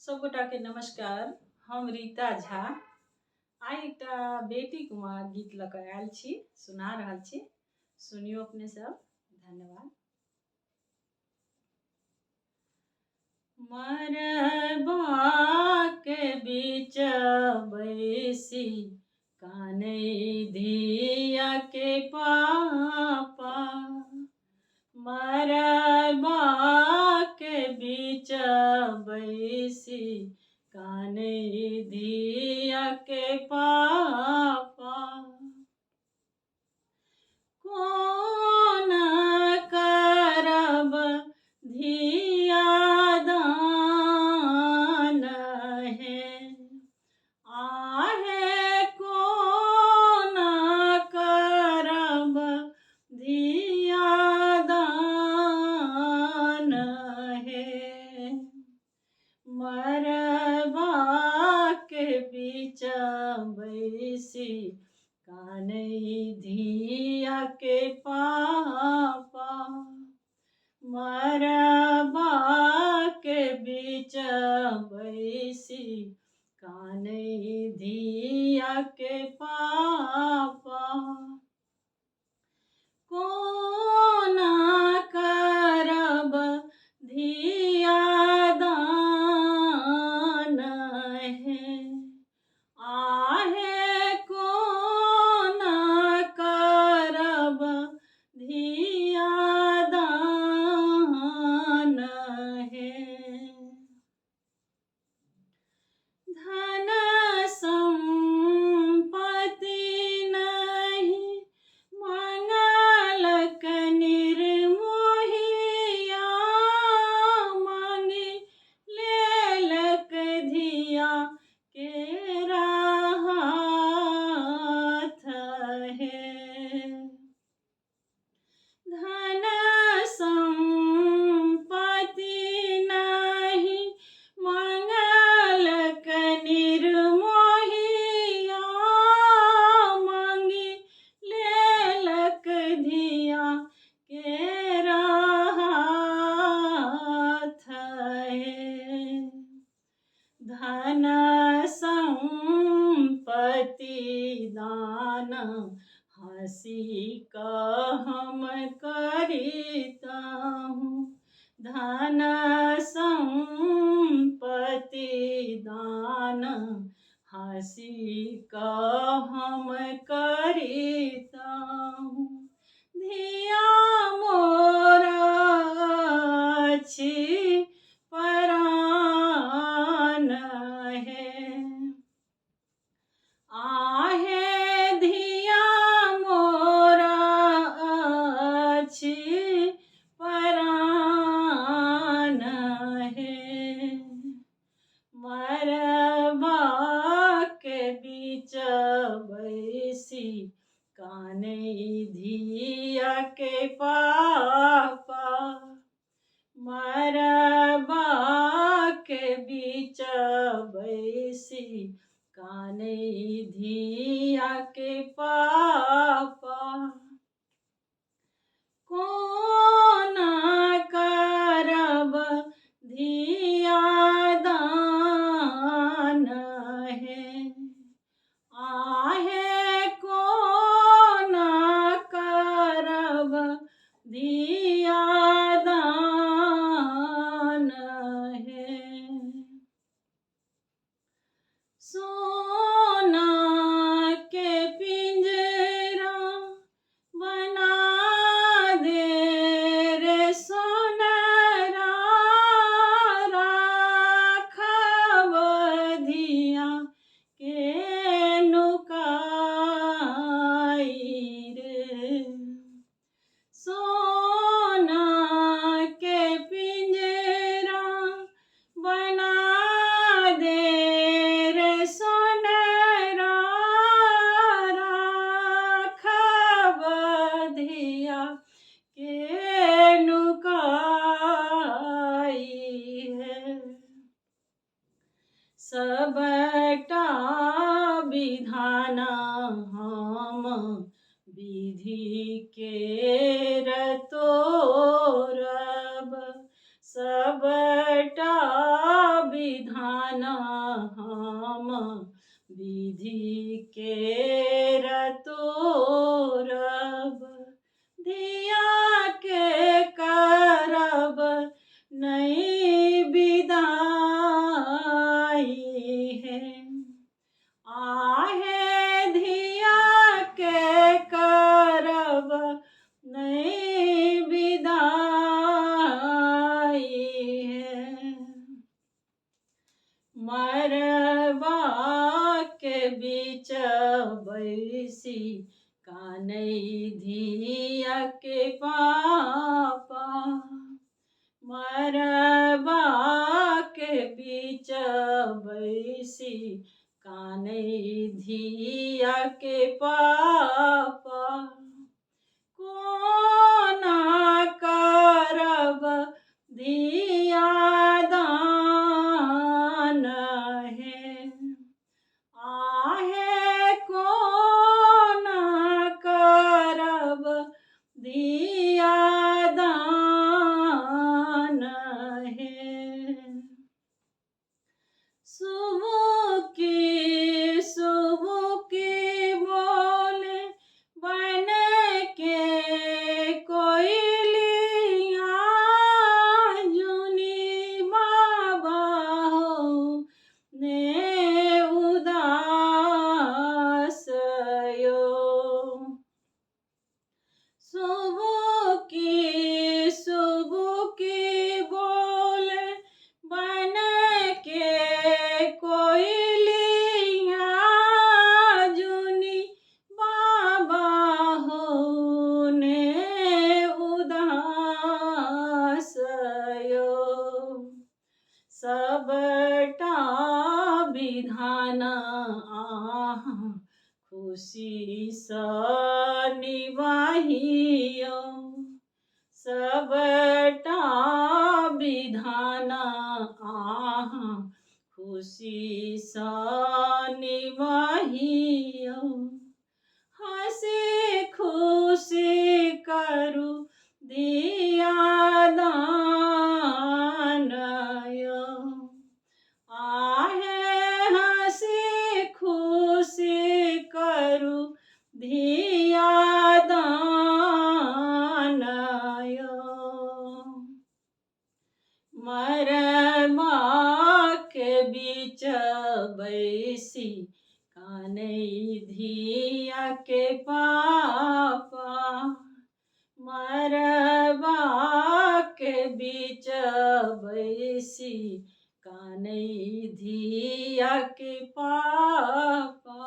सब गोटा के नमस्कार। हम रीता झा आई एकटा बेटी कुमार गीत लऽ कऽ आयल छी, सुना रहल छी, सुनियो अपने सब। धन्यवाद। मरबा के बीच बैसी कानै धिया के पापा, मरबा के बीच बैसी कानै धिया के पापा। कोन करब धिया दान हे, आहे कोन करब धिया दान हे। मरबा के बीच बैसी कानै धिया के पापा, मरबा के बीच बैसी कानै धिया के पापा। कोन करब धिया दान हे, आहे कोन करब धिया दान हे। धन संपत्ति नहीं मंगलक निर्मोहिया, मांगि लेलक धिया केरा हाथ हे। धन संपत्ति नहीं मंगलक निर्मोहिया, मांगि लेलक धिया केरा हाथ हे। धन संपत्ति दान हँसी कऽ हम करितहुँ, धन संपत्ति दान हँसी कऽ हम करितहुँ। धिया मोर अछि परान हे, आहे धिया मोर अछि परान हे। मरबा के बीच बैसी कानै धिया के पापा, मरबा के बीच बैसी कानै धिया के पापा। कोन करब धिया दान हे, आहे कोन करब धिया दान हे। सोना के पिंजरा बना दे रे सोनरा, राखब धिया के नुकाई रे। सोना के पिंजरा बना दे रे सोनरा, राखब धिया के नुकाई है। सबटा विधान हम विधि केर तोरब, सबटा विधान हम विधि के रतोरब धिया के करब नहीं विदाई है आहे धिया के करब नहीं विदाई है मरवा के बीच बैसी कानई धिया के पापा मरवा के बीच बैसी कानई धिया के पापा कोना करब धिया दान है आहे कोना करब धिया दान है सुबुकी बोले बन के कोयलिया जुनी बाबा हो ने उदास यो सुबुकी बोले बन के कोयलिया जुनी बाबा हो ने उदास यो सबटा विधान आहा खुशी स निवाहियो सबटा विधान आहा खुशी स निवाहियो हंसी खुशी करू दिया दान यो आहे हंसी खुशी करू धिया दान यो मरवा के बीच बैसी कानई धिया के पापा मरवा के बीच बैसी कानई धिया के पापा